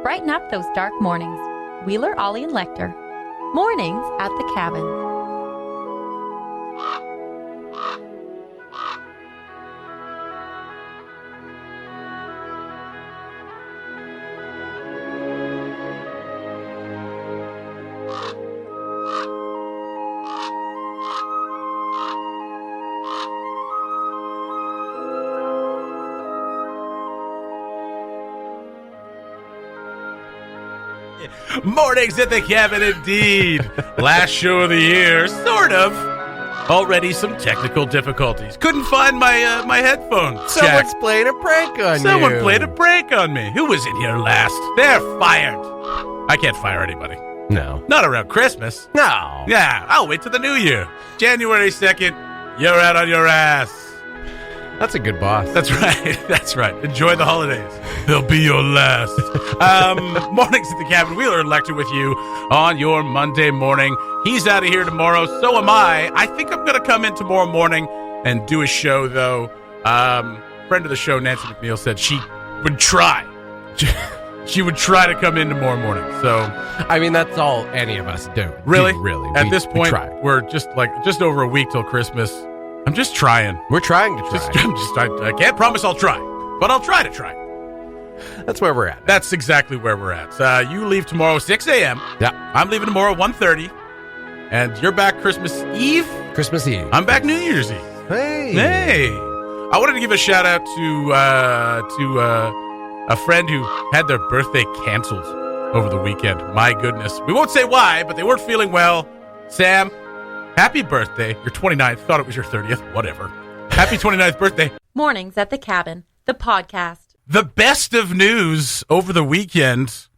Brighten up those dark mornings. Wheeler, Ollie, and Lekter. Mornings at the Cabin. Mornings at the Cabin, indeed. Last show of the year, sort of. Already some technical difficulties. Couldn't find my my headphones. Someone's playing a prank on you. Someone played a prank on me. Who was in here last? They're fired. I can't fire anybody. No. Not around Christmas. No. Yeah, I'll wait till the new year. January 2nd, you're out on your ass. That's a good boss. That's right. That's right. Enjoy the holidays. They'll be your last. Mornings at the Cabin. Wheeler and Lekter with you on your Monday morning. He's out of here tomorrow. So am I. I think I'm going to come in tomorrow morning and do a show, though. Friend of the show, Nancy McNeil, said she would try. She would try to come in tomorrow morning. So, I mean, that's all any of us do. Really? Really. At this point, we're just over a week till Christmas. I'm just trying. We're trying to try. I can't promise I'll try, but I'll try to try. That's where we're at. That's exactly where we're at. You leave tomorrow 6 a.m. Yeah. I'm leaving tomorrow 1:30. And you're back Christmas Eve? Christmas Eve. I'm back New Year's Eve. Hey. I wanted to give a shout out to a friend who had their birthday canceled over the weekend. My goodness. We won't say why, but they weren't feeling well. Sam, happy birthday. Your 29th. Thought it was your 30th. Whatever. Happy 29th birthday. Mornings at the Cabin, the podcast. The best of news over the weekend.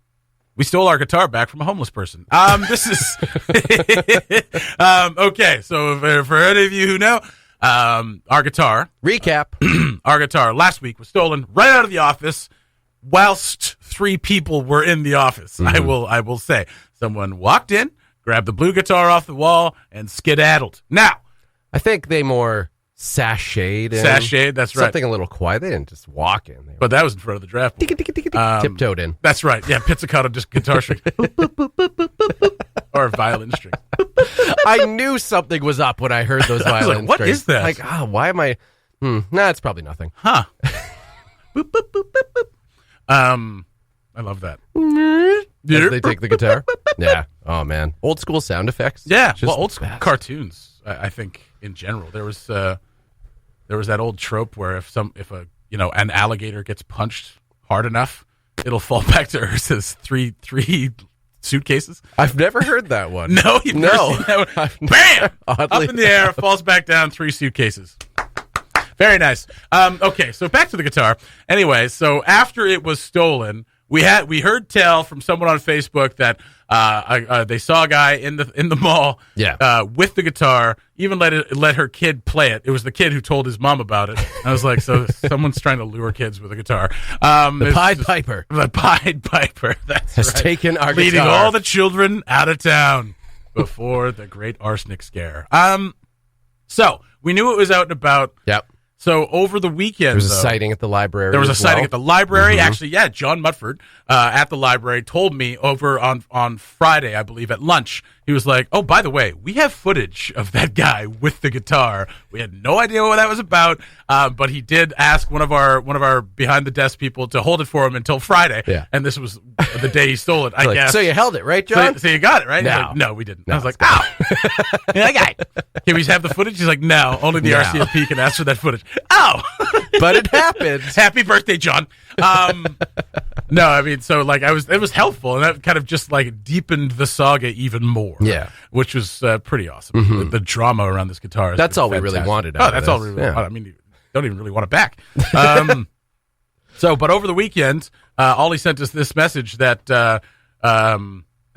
We stole our guitar back from a homeless person. This is okay. So for any of you who know, our guitar recap. Our guitar last week was stolen right out of the office, whilst 3 people were in the office. Mm-hmm. I will say, someone walked in, grabbed the blue guitar off the wall, and skedaddled. Now, I think they more sashayed in. Sashayed, that's right. Something a little quiet. They didn't just walk in. But that was in front of the draft board. Tiptoed in. That's right. Yeah, pizzicato, just guitar string. Or a violin string. I knew something was up when I heard those violin strings. What is that? Like, why am I... Nah, it's probably nothing. Huh. Boop, boop, boop, boop, boop. I love that. As they take the guitar? Yeah. Oh, man. Old school sound effects? Yeah. Well, old school cartoons, I think, in general. There was that old trope where if an alligator gets punched hard enough, it'll fall back to earth as three suitcases. I've never heard that one. No, you've never seen that one. Bam! Up in the air, falls back down, 3 suitcases. Very nice. Okay, so back to the guitar. Anyway, so after it was stolen, we heard tell from someone on Facebook that they saw a guy in the mall with the guitar, even let her kid play it. It was the kid who told his mom about it. I was like, so someone's trying to lure kids with a guitar. The Pied Piper. The Pied Piper, that's has right. Taken our leading guitar. all the children out of town before the great arsenic scare. So we knew it was out and about. Yep. So over the weekend, there was a sighting at the library. There was a sighting at the library. Mm-hmm. Actually, yeah, John Mudford at the library told me over on Friday, I believe, at lunch. He was like, "Oh, by the way, we have footage of that guy with the guitar. We had no idea what that was about, but he did ask one of our behind the desk people to hold it for him until Friday. Yeah. And this was the day he stole it. I guess. So you held it, right, John? So you got it, right? No, like, no, we didn't. No, I was like, "Ow, that guy. Can we have the footage?" He's like, "No, only the No. RCMP can ask for that footage." Oh. But it happened. Happy birthday, John. No, I mean, so like it was helpful, and that kind of just like deepened the saga even more. Yeah, which was pretty awesome. Mm-hmm. The drama around this guitar. That's all fantastic. we really wanted. That's all we really wanted. I mean, you don't even really want it back. But over the weekend, Ollie sent us this message that a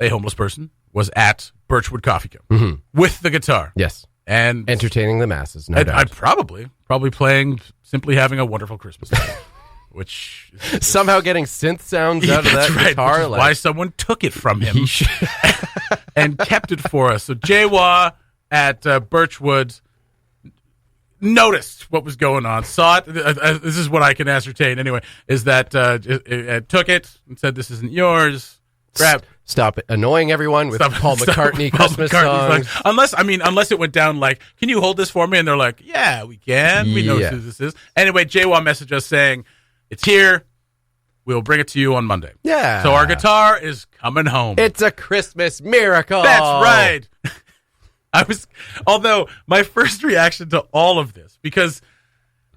homeless person was at Birchwood Coffee Co. With the guitar. Yes. And entertaining the masses, no doubt. I'd probably playing Simply Having a Wonderful Christmas Day, which somehow getting synth sounds out of that guitar. Which is why someone took it from him and kept it for us. So Jawah at Birchwood, noticed what was going on, saw it. This is what I can ascertain anyway, is that it took it and said, this isn't yours. Stop annoying everyone with Paul McCartney Christmas songs. Like, unless it went down like, can you hold this for me? And they're like, yeah, we can. We know who this is. Anyway, Jawah messaged us saying, it's here. We'll bring it to you on Monday. Yeah. So our guitar is coming home. It's a Christmas miracle. That's right. Although my first reaction to all of this, because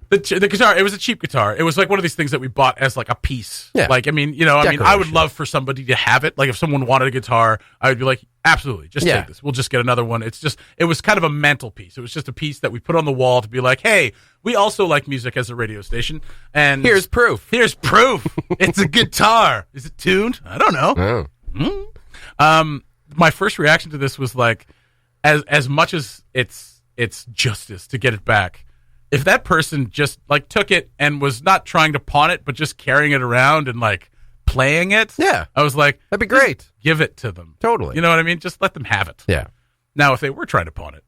the guitar, it was a cheap guitar. It was like one of these things that we bought as like a piece. Yeah. Like, I would love for somebody to have it. Like if someone wanted a guitar, I would be like, absolutely, just take this. We'll just get another one. It was kind of a mental piece. It was just a piece that we put on the wall to be like, hey, we also like music as a radio station. And here's proof. It's a guitar. Is it tuned? I don't know. Oh. My first reaction to this was like, as much as it's justice to get it back, if that person just like took it and was not trying to pawn it, but just carrying it around and like playing it, I was like, that'd be great. Give it to them. Totally. You know what I mean? Just let them have it. Yeah. Now, if they were trying to pawn it,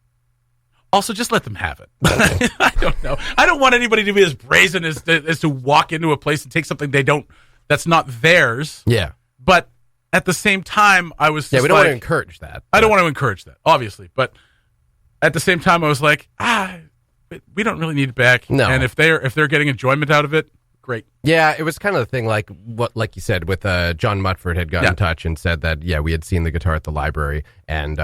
also just let them have it. I don't know. I don't want anybody to be as brazen as to walk into a place and take something that's not theirs. Yeah. But at the same time, I was just we don't want to encourage that. I don't want to encourage that, obviously. But at the same time, I was like, we don't really need it back. No. And if they're getting enjoyment out of it, great. Yeah, it was kind of the thing, like you said, with John Mutford had got in touch and said that we had seen the guitar at the library, and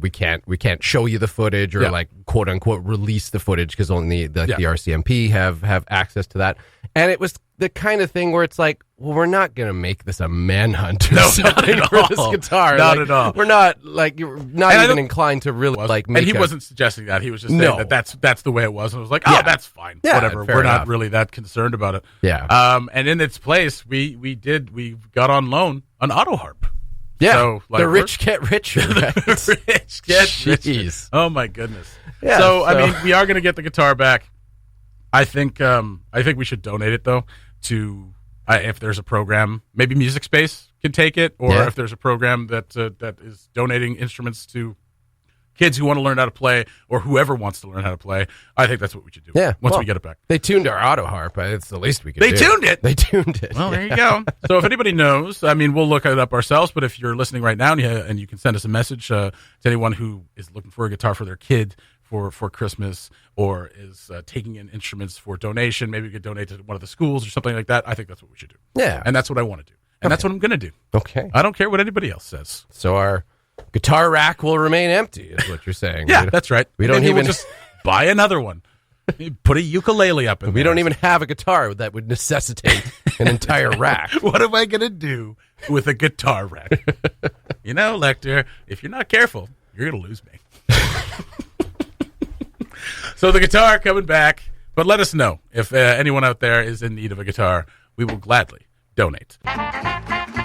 we can't show you the footage or like quote unquote release the footage because only the RCMP have access to that. And it was the kind of thing where it's like, well, we're not gonna make this a manhunt or something for this guitar. Not at all. We're not like you're not even inclined to really like make. And he wasn't suggesting that. He was just saying that's the way it was. And I was like, that's fine. Yeah, whatever. We're not really that concerned about it. Yeah. And in its place, we got on loan an Autoharp. Yeah. So, like, the rich get richer. Right? The rich get richer. Oh my goodness. Yeah. So I mean, we are going to get the guitar back. I think we should donate it though to if there's a program, maybe Music Space can take it, or if there's a program that is donating instruments to kids who want to learn how to play, or whoever wants to learn how to play. I think that's what we should do. Yeah, once we get it back. They tuned our Autoharp. It's the least we could do. They tuned it. Well, there you go. So if anybody knows, I mean, we'll look it up ourselves. But if you're listening right now and you can send us a message to anyone who is looking for a guitar for their kid for Christmas, or is taking in instruments for donation, maybe we could donate to one of the schools or something like that. I think that's what we should do. Yeah, and that's what I want to do, and that's what I'm going to do. Okay, I don't care what anybody else says. So our guitar rack will remain empty, is what you're saying. Yeah, that's right. We don't even just buy another one. Put a ukulele up in there. We don't even have a guitar that would necessitate an entire rack. What am I going to do with a guitar rack? Lekter, if you're not careful, you're going to lose me. So the guitar coming back, but let us know if anyone out there is in need of a guitar. We will gladly donate.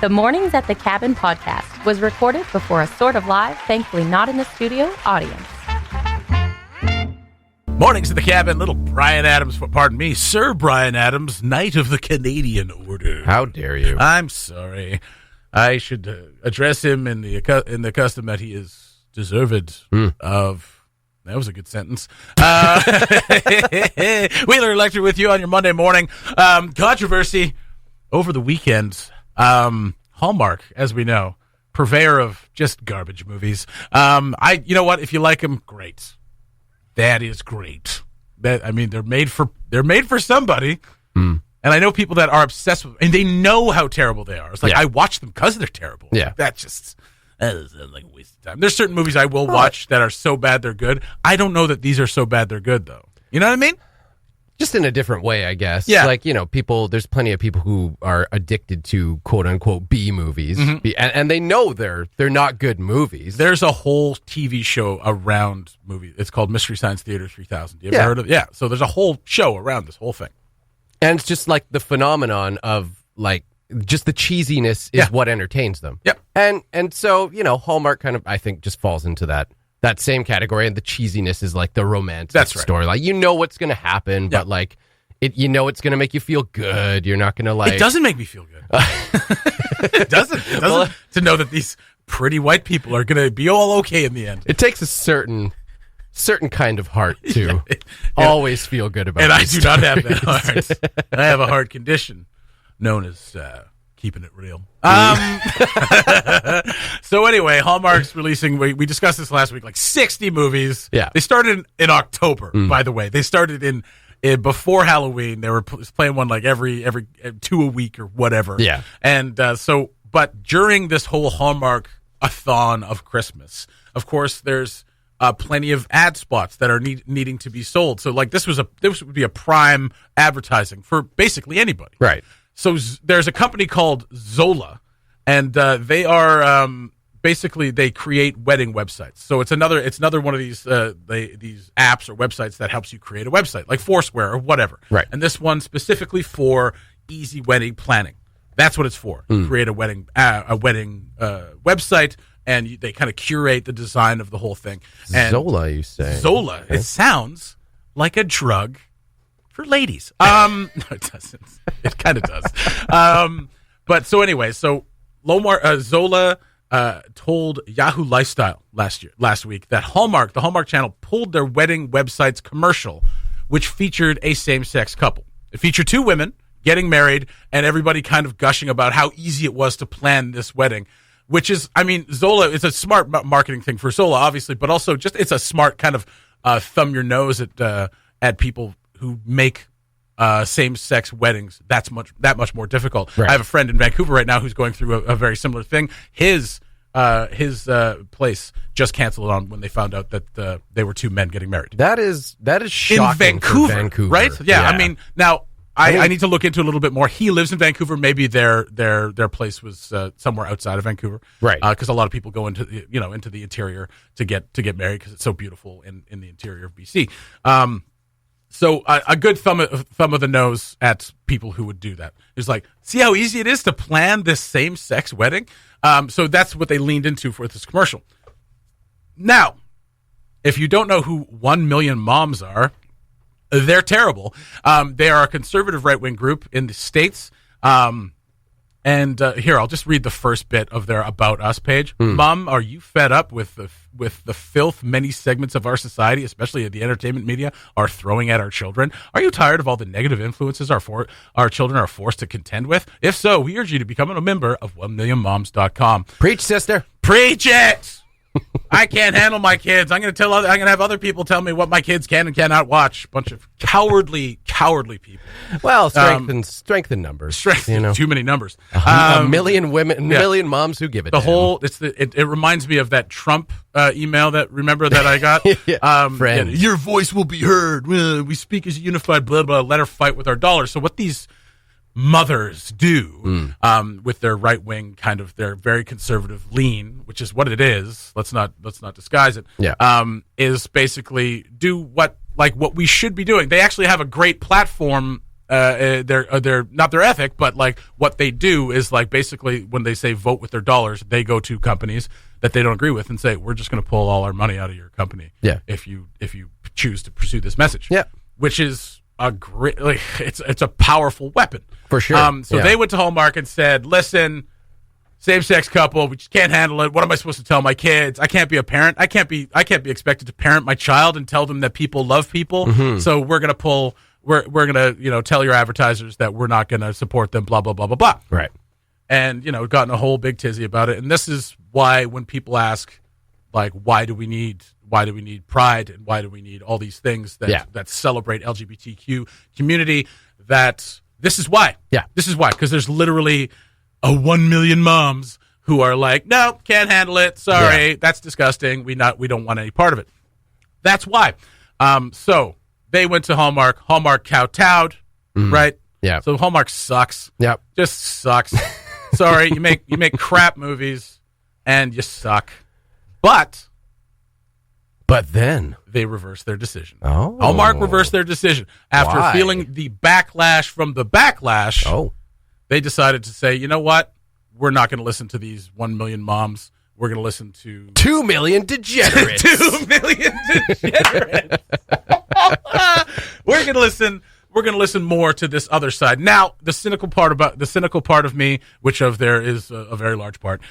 The Mornings at the Cabin podcast was recorded before a sort of live, thankfully not in the studio, audience. Mornings at the Cabin, little Brian Adams, pardon me, Sir Brian Adams, Knight of the Canadian Order. How dare you? I'm sorry. I should address him in the custom that he is deserved of. That was a good sentence. Wheeler Lekter with you on your Monday morning. Controversy over the weekend. Hallmark, as we know, purveyor of just garbage movies. You know what? If you like them, great. That is great. They're made for somebody. And I know people that are obsessed with, and they know how terrible they are. It's like I watch them because they're terrible. Yeah, that is like a waste of time. There's certain movies I will watch that are so bad they're good. I don't know that these are so bad they're good, though. You know what I mean? Just in a different way, I guess. Yeah. Like, people, there's plenty of people who are addicted to quote unquote B movies. Mm-hmm. And they know they're not good movies. There's a whole TV show around movies. It's called Mystery Science Theater 3000. You ever heard of it? Yeah. So there's a whole show around this whole thing. And it's just like the phenomenon of like, just the cheesiness is what entertains them. Yep. And so, Hallmark kind of, I think, just falls into that same category, and the cheesiness is like the romantic story. Like, what's going to happen, but like, it's going to make you feel good. You're not going to like... It doesn't make me feel good. It doesn't. To know that these pretty white people are going to be all okay in the end. It takes a certain certain kind of heart to always feel good about. And I these do not have stories. that heart. I have a heart condition known as keeping it real. So anyway, Hallmark's releasing. We discussed this last week. Like 60 movies. Yeah. They started in October. By the way, they started in before Halloween. They were playing one like every 2 a week or whatever. Yeah. And but during this whole Hallmark-a-thon of Christmas, of course, there's plenty of ad spots that are needing to be sold. So like this would be a prime advertising for basically anybody. Right. So there's a company called Zola, and they are basically they create wedding websites. So it's another one of these apps or websites that helps you create a website, like Foursquare or whatever. Right. And this one specifically for easy wedding planning. That's what it's for. Create a wedding website, and they kind of curate the design of the whole thing. And Zola, you say? Zola. Okay. It sounds like a drug for ladies. No, it doesn't. It kind of does. But so anyway, so Zola told Yahoo Lifestyle last week that the Hallmark Channel, pulled their wedding website's commercial, which featured a same-sex couple. It featured 2 women getting married, and everybody kind of gushing about how easy it was to plan this wedding, which is, I mean, Zola, it's a smart marketing thing for Zola, obviously, but also just it's a smart kind of thumb your nose at people who make same-sex weddings that much more difficult. Right. I have a friend in Vancouver right now who's going through a very similar thing. His place just canceled on when they found out that they were 2 men getting married. That is shocking in for Vancouver, right? Yeah, I mean, now I need to look into it a little bit more. He lives in Vancouver. Maybe their place was somewhere outside of Vancouver, right? Because a lot of people go into the interior to get married because it's so beautiful in the interior of BC. So a good thumb of the nose at people who would do that. It's like, see how easy it is to plan this same-sex wedding? So that's what they leaned into for this commercial. Now, if you don't know who 1 Million Moms are, they're terrible. They are a conservative right-wing group in the States. And here, I'll just read the first bit of their About Us page. Mom, are you fed up with the filth many segments of our society, especially the entertainment media, are throwing at our children? Are you tired of all the negative influences our children are forced to contend with? If so, we urge you to become a member of 1millionmoms.com. Preach, sister. Preach it! I can't handle my kids. I'm going to have other people tell me what my kids can and cannot watch. Bunch of cowardly people. Well, strength in numbers. Too many numbers. A million women, million moms who give it. It reminds me of that Trump email that I got. Friends, your voice will be heard. We speak as a unified. Blah blah. Let her fight with our dollars. So what these mothers do with their right wing kind of their very conservative lean, which is what it is. Let's not disguise it. Yeah. Is basically do what we should be doing. They actually have a great platform. They're not their ethic, but like what they do is like basically when they say vote with their dollars, they go to companies that they don't agree with and say, we're just going to pull all our money out of your company. Yeah. If you choose to pursue this message. Yeah. Which is a great, it's a powerful weapon for sure. So they went to Hallmark and said, listen, same-sex couple, we just can't handle it. What am I supposed to tell my kids? I can't be a parent. I can't be expected to parent my child and tell them that people love people. Mm-hmm. So we're going to tell your advertisers that we're not going to support them, blah, blah, blah, blah, blah. Right. And, gotten a whole big tizzy about it. And this is why when people ask, like, why do we need pride and why do we need all these things that celebrate LGBTQ community, that this is why. Yeah. This is why. Because there's literally 1 million moms who are like, no, can't handle it. Sorry, that's disgusting. We don't want any part of it. That's why. So they went to Hallmark. Hallmark kowtowed, right? Yeah. So Hallmark sucks. Yep. Just sucks. Sorry, you make crap movies and you suck. But then they reversed their decision. Oh. Hallmark reversed their decision after feeling the backlash from the backlash. Oh. They decided to say, you know what? We're not going to listen to these 1 million moms. We're going to listen to 2 million degenerates. 2 million degenerates. We're going to listen more to this other side. Now, the cynical part of me, which there is a very large part,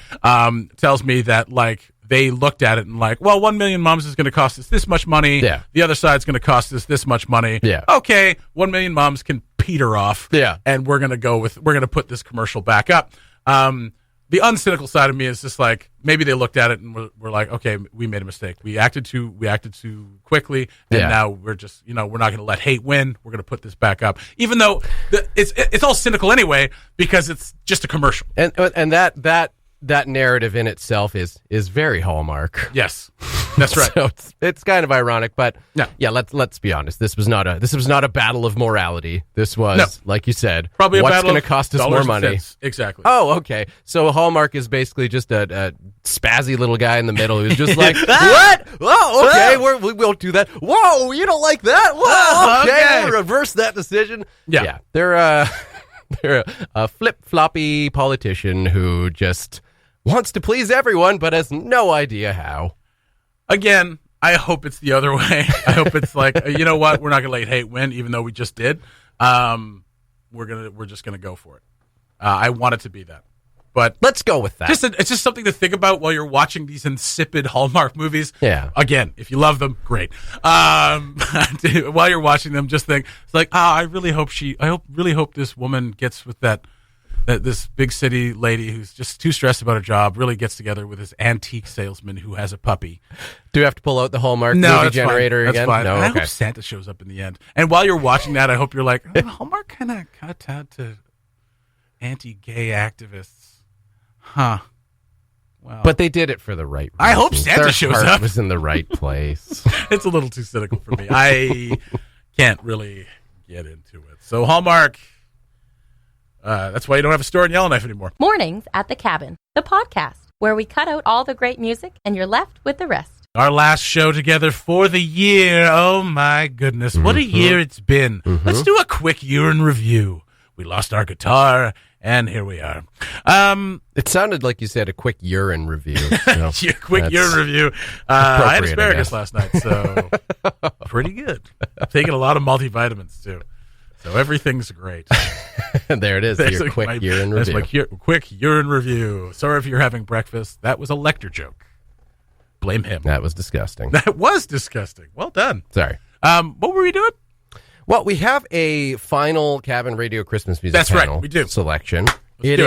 tells me that like they looked at it and like, well, 1 million mums is going to cost us this much money. Yeah. The other side's going to cost us this much money. Yeah. Okay, 1 million mums can peter off. Yeah. And we're going to put this commercial back up. The uncynical side of me is just like, maybe they looked at it and we're like, okay, we made a mistake. We acted too quickly, and now we're just, we're not going to let hate win. We're going to put this back up, even though it's all cynical anyway because it's just a commercial. And that narrative in itself is very Hallmark. Yes, that's right. So it's kind of ironic, but yeah. Let's be honest. This was not a battle of morality. This was, like you said, probably what's going to cost us more money. Cents. Exactly. Oh, okay. So Hallmark is basically just a spazzy little guy in the middle who's just like, what? Oh, okay, we won't do that. Whoa, you don't like that? Whoa, okay. We'll reverse that decision. Yeah. They're a flip-floppy politician who just wants to please everyone, but has no idea how. Again, I hope it's the other way. I hope it's like, you know what? We're not going to let hate win, even though we just did. We're just gonna go for it. I want it to be that, but let's go with that. It's just something to think about while you're watching these insipid Hallmark movies. Yeah. Again, if you love them, great. While you're watching them, just think it's like, I really hope this woman gets with that this big city lady who's just too stressed about her job really gets together with this antique salesman who has a puppy. Do we have to pull out the Hallmark movie generator again? That's fine. No, okay. I hope Santa shows up in the end. And while you're watching that, I hope you're like, Hallmark kind of cut out to anti-gay activists. Huh. Well, but they did it for the right reason. I hope Santa shows up. Was in the right place. It's a little too cynical for me. I can't really get into it. So Hallmark... that's why you don't have a store in Yellowknife anymore. Mornings at the Cabin, the podcast, where we cut out all the great music and you're left with the rest. Our last show together for the year. Oh, my goodness. What a year it's been. Let's do a quick year in review. We lost our guitar, and here we are. It sounded like you said a quick urine review. So quick urine review. I had asparagus last night, so pretty good. I'm taking a lot of multivitamins, too. So everything's great. There it is, your quick urine review. That's my quick urine review. Sorry if you're having breakfast. That was a Lekter joke. Blame him. That was disgusting. That was disgusting. Well done. Sorry. What were we doing? Well, we have a final Cabin Radio Christmas music right, we do. Selection. It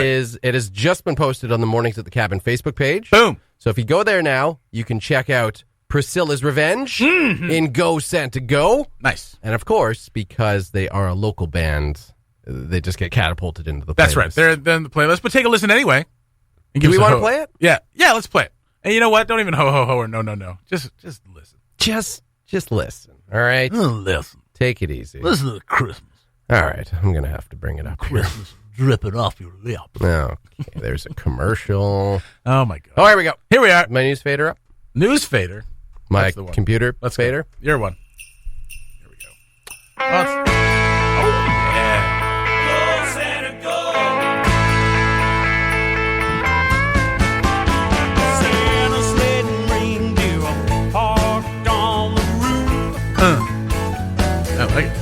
has just been posted on the Mornings at the Cabin Facebook page. Boom. So if you go there now, you can check out Priscilla's Revenge in Go Santa Go. Nice. And of course, because they are a local band, they just get catapulted into the playlist. That's right. They're in the playlist, but take a listen anyway. Do we want to play it? Yeah, let's play it. And you know what? Don't even ho ho ho or no. Just listen. Just listen. All right. Listen. Take it easy. Listen to Christmas. All right. I'm gonna have to bring it up. Christmas dripping off your lips. Okay. There's a commercial. Oh my god. Oh, here we go. Here we are. My news fader up. News fader. My computer fader. Go. Your one. Here we go. Oh yeah. Go Santa go. Santa sled and reindeer are parked on the roof. I like it.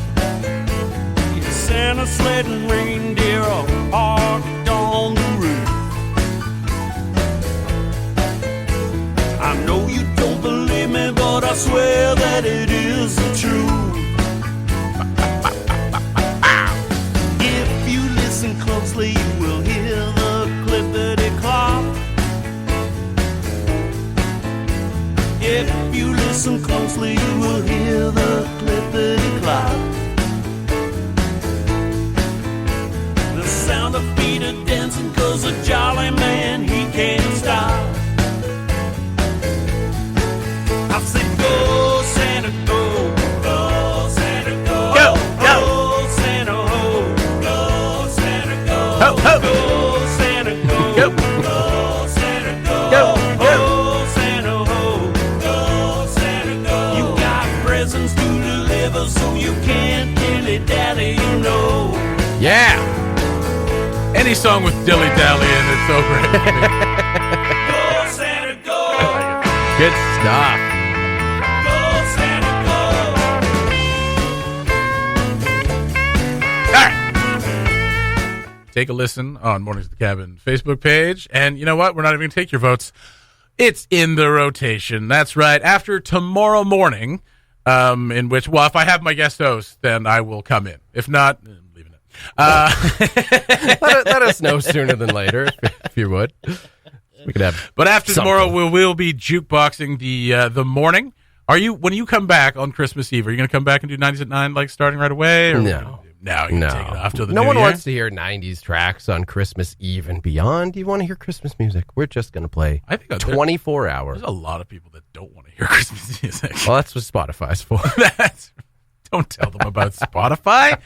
Santa sled and reindeer are parked on the roof. I know you don't believe me, but I swear that it is the truth. If you listen closely, you will hear the clippity-clop. If you listen closely, you will hear the clippity-clop. The sound of feet are dancing, 'cause a jolly man, he can't stop. I said, go, Santa, go. Go, Santa, go. Go. Go, Santa, ho. Go, Santa, go. Ho, ho. Go, Santa, go. Go. Go, Santa, go. Go. Go, Santa, ho. Go, Santa, go. You got presents to deliver, so you can't dilly-dally, you know. Yeah. Any song with dilly dally in it's so great. Go, Santa, go. Good stuff. Go, Santa, go. All right. Take a listen on Mornings at the Cabin Facebook page. And you know what? We're not even going to take your votes. It's in the rotation. That's right. After tomorrow morning, in which, well, if I have my guest host, then I will come in. If not, I'm leaving it. Let us know sooner than later, if you would. We could have. But after something. tomorrow, we'll be jukeboxing the morning. Are you, when you come back on Christmas Eve, are you going to come back and do 90s at 9, like starting right away? Or No. Now you can take it off till the No new one year? wants to hear 90s tracks on Christmas Eve and beyond. Do you want to hear Christmas music? We're just going to play I think 24 hours. There's a lot of people that don't want to hear Christmas music. Well, that's what Spotify's for. Don't tell them about Spotify.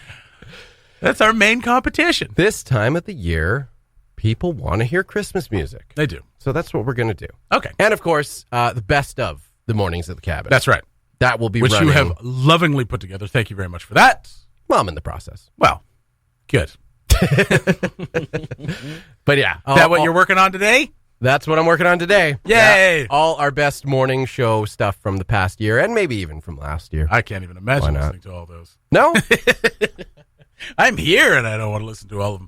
That's our main competition. This time of the year, people want to hear Christmas music. They do. So that's what we're going to do. Okay. And, of course, the best of the mornings at the cabin. That's right. That will be Which running. you have lovingly put together. Thank you very much for that. Well, I'm in the process. Well, good. But yeah. Is that what you're working on today? That's what I'm working on today. Yay! Yeah, all our best morning show stuff from the past year and maybe even from last year. I can't even imagine Why not? listening to all those. No? I'm here and I don't want to listen to all of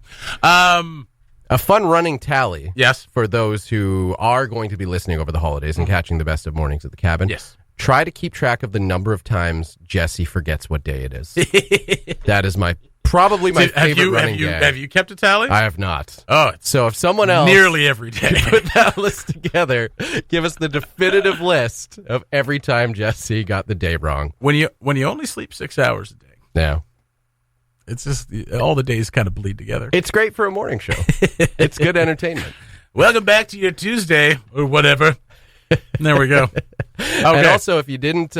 them. A fun running tally. Yes. For those who are going to be listening over the holidays and catching the best of mornings at the cabin. Yes. Try to keep track of the number of times Jesse forgets what day it is. That is probably my favorite running gag. Have you kept a tally? I have not. Oh, it's So if someone else nearly every day. put that list together, give us the definitive list of every time Jesse got the day wrong. When you only sleep 6 hours a day, Yeah. it's just all the days kind of bleed together. It's great for a morning show. It's good entertainment. Welcome back to your Tuesday or whatever. There we go. Okay. And also, if you didn't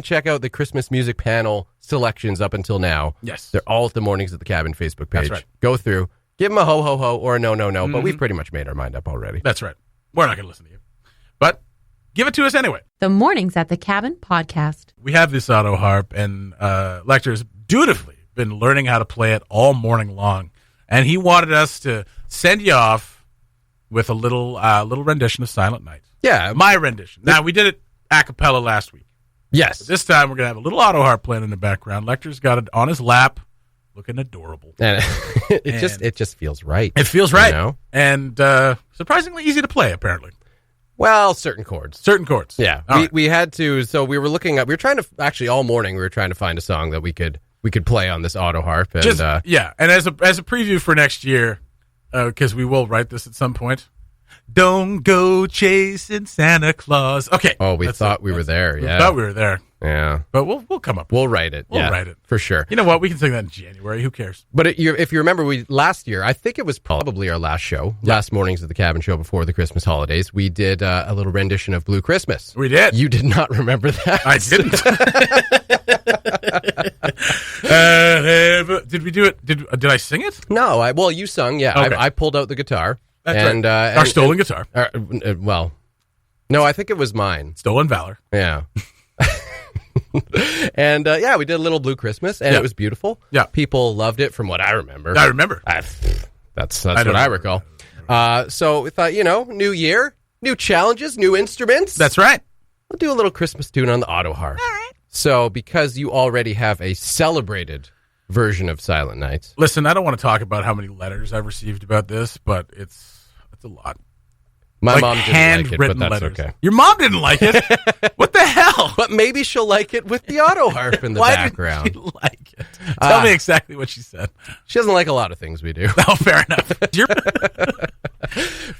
check out the Christmas music panel selections up until now, Yes. they're all at the Mornings at the Cabin Facebook page. That's right. Go through, give them a ho ho ho or a no no no. But we've pretty much made our mind up already. That's right. We're not going to listen to you. But give it to us anyway. The Mornings at the Cabin podcast. We have this auto harp, and Lekter's dutifully been learning how to play it all morning long. And he wanted us to send you off with a little rendition of Silent Night. Yeah. My rendition. Now, we did it a cappella last week. Yes. This time, we're going to have a little auto harp playing in the background. Lekter's got it on his lap, looking adorable. And it just feels right. It feels right. You know? And surprisingly easy to play, apparently. Well, certain chords. Certain chords. Yeah. All right. We had to, so we were looking up, we were trying to, actually all morning, we were trying to find a song that we could play on this auto harp. And, yeah. And as a preview for next year, because we will write this at some point, don't go chasing Santa Claus. Okay. Oh, we thought we were there. We Yeah. thought we were there. Yeah. But we'll come up. We'll write it. We'll write it. For sure. You know what? We can sing that in January. Who cares? But if you remember, last year, I think it was probably our last show, last Mornings at the Cabin show before the Christmas holidays, we did a little rendition of Blue Christmas. We did. You did not remember that. I didn't. Did we do it? Did I sing it? No. Well, you sung. Yeah. Okay. I pulled out the guitar. That's right. Our stolen guitar. Well, no, I think it was mine. Stolen valor. Yeah. And we did a little Blue Christmas, and it was beautiful. Yeah. People loved it from what I remember. I remember. That's what I recall. So we thought, new year, new challenges, new instruments. That's right. We'll do a little Christmas tune on the auto harp. All right. So because you already have a celebrated version of Silent Night. Listen, I don't want to talk about how many letters I've received about this, but it's a lot. My mom didn't like it, handwritten but that's letters. okay. Your mom didn't like it? What the hell? But maybe she'll like it with the auto harp in the Why background. didn't she like it? Tell me exactly what she said. She doesn't like a lot of things we do. Oh, fair enough.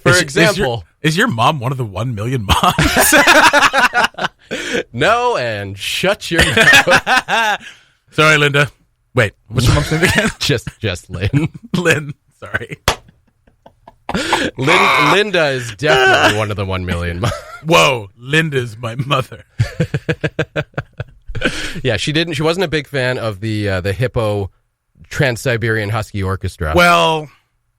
For example. Is your mom one of the 1 million moms? No, and shut your mouth. Sorry, Linda. Wait, what's your mom's name again? just Lynn. Lynn. Sorry. Linda is definitely one of the 1 million. Whoa, Linda's my mother. Yeah, she wasn't a big fan of the Hippo Trans-Siberian Husky Orchestra. Well,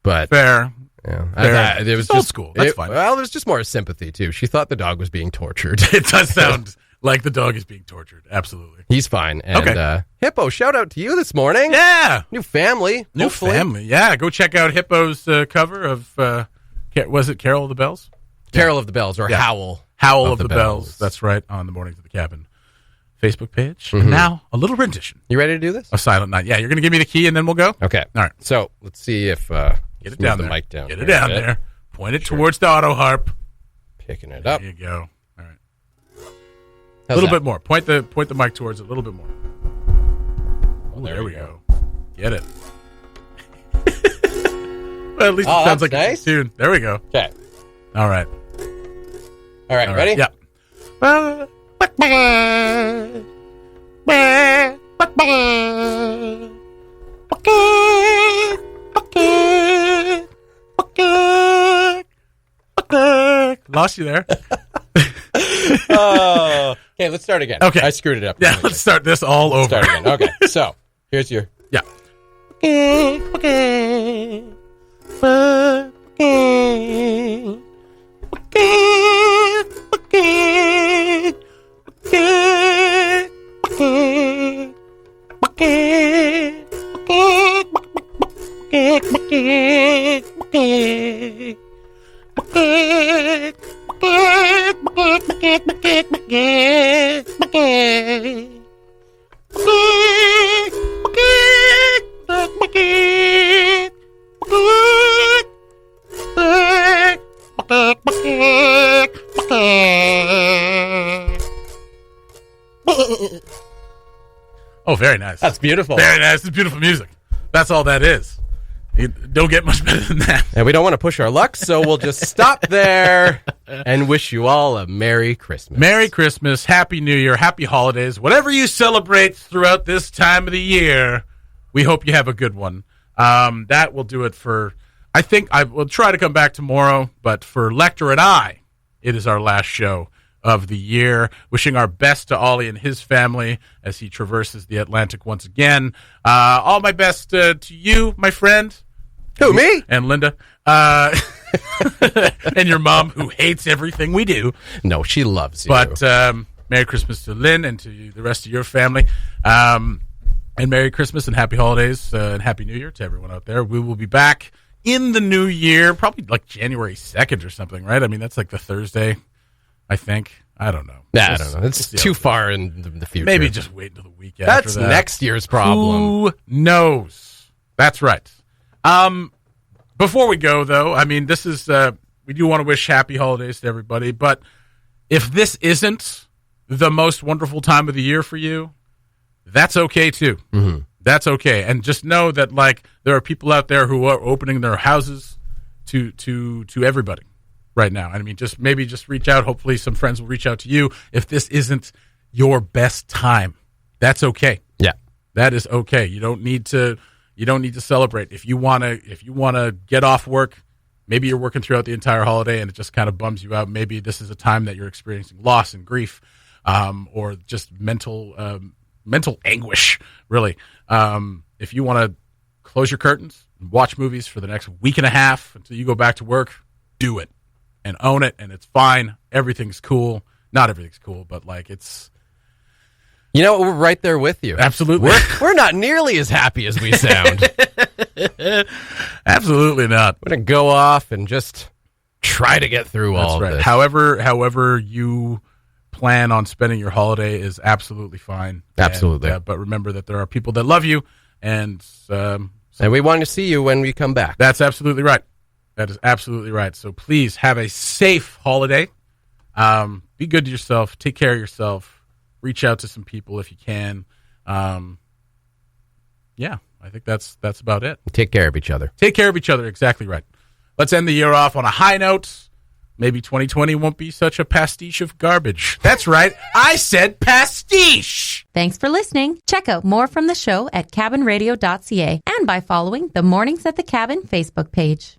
but fair. Yeah, it was old just school. That's fine. Well, there was just more sympathy too. She thought the dog was being tortured. It does sound like the dog is being tortured. Absolutely. He's fine. And, okay. Hippo, shout out to you this morning. Yeah. New family. New hopefully. family. Yeah. Go check out Hippo's cover of, was it Carol of the Bells? Carol of the Bells or Howl. Howl of the Bells. That's right. On the Mornings at the Cabin Facebook page. Mm-hmm. And now a little rendition. You ready to do this? A Silent Night. Yeah. You're going to give me the key and then we'll go? Okay. All right. So let's see if Get it down the there. mic down. Get it down there. Point it towards the auto harp. Picking it up. There you go. All right. A How's little that? bit more. Point the mic towards it a little bit more. Oh, There we go. Get it. Well, at least Oh, it sounds that's like a nice. tune. There we go. Okay. All right. All right. All Ready? right. Yeah. Lost you there. Oh. Okay, let's start again. Okay. I screwed it up. Yeah, let's start this all over. Start again. Okay. So, here's your... Yeah. Oh, very nice. That's beautiful. Very nice. It's beautiful music. That's all that is. You don't get much better than that. And we don't want to push our luck, so we'll just stop there and wish you all a Merry Christmas. Merry Christmas, Happy New Year, Happy Holidays, whatever you celebrate throughout this time of the year. We hope you have a good one. That will do it for. I think I will try to come back tomorrow, but for Lekter and I, it is our last show of the year. Wishing our best to Ollie and his family as he traverses the Atlantic once again. All my best to you, my friend. Who, me? And Linda. And your mom, who hates everything we do. No, she loves you. But Merry Christmas to Lynn and to the rest of your family. And Merry Christmas and Happy Holidays and Happy New Year to everyone out there. We will be back in the new year, probably like January 2nd or something, right? I mean, that's like the Thursday, I think. I don't know. I don't know. It's too far in the future. Maybe just wait until the week after That's that. next year's problem. Who knows? That's right. Before we go, though, I mean, this is we do want to wish happy holidays to everybody, but if this isn't the most wonderful time of the year for you, that's okay too. Mm-hmm. That's okay, and just know that like there are people out there who are opening their houses to everybody right now. I mean, just reach out. Hopefully, some friends will reach out to you. If this isn't your best time, that's okay. Yeah, that is okay. You don't need to celebrate. If you wanna get off work, maybe you're working throughout the entire holiday and it just kind of bums you out. Maybe this is a time that you're experiencing loss and grief, or just mental anguish. Really, if you want to close your curtains and watch movies for the next week and a half until you go back to work, do it and own it, and it's fine. Everything's cool. Not everything's cool, but like it's. You know, we're right there with you. Absolutely. We're not nearly as happy as we sound. Absolutely not. We're going to go off and just try to get through all That's right. of this. However you plan on spending your holiday is absolutely fine. Absolutely. And, but remember that there are people that love you, and we want to see you when we come back. That's absolutely right. That is absolutely right. So please have a safe holiday. Be good to yourself. Take care of yourself. Reach out to some people if you can. Yeah, I think that's about it. Take care of each other. Take care of each other. Exactly right. Let's end the year off on a high note. Maybe 2020 won't be such a pastiche of garbage. That's right. I said pastiche. Thanks for listening. Check out more from the show at cabinradio.ca and by following the Mornings at the Cabin Facebook page.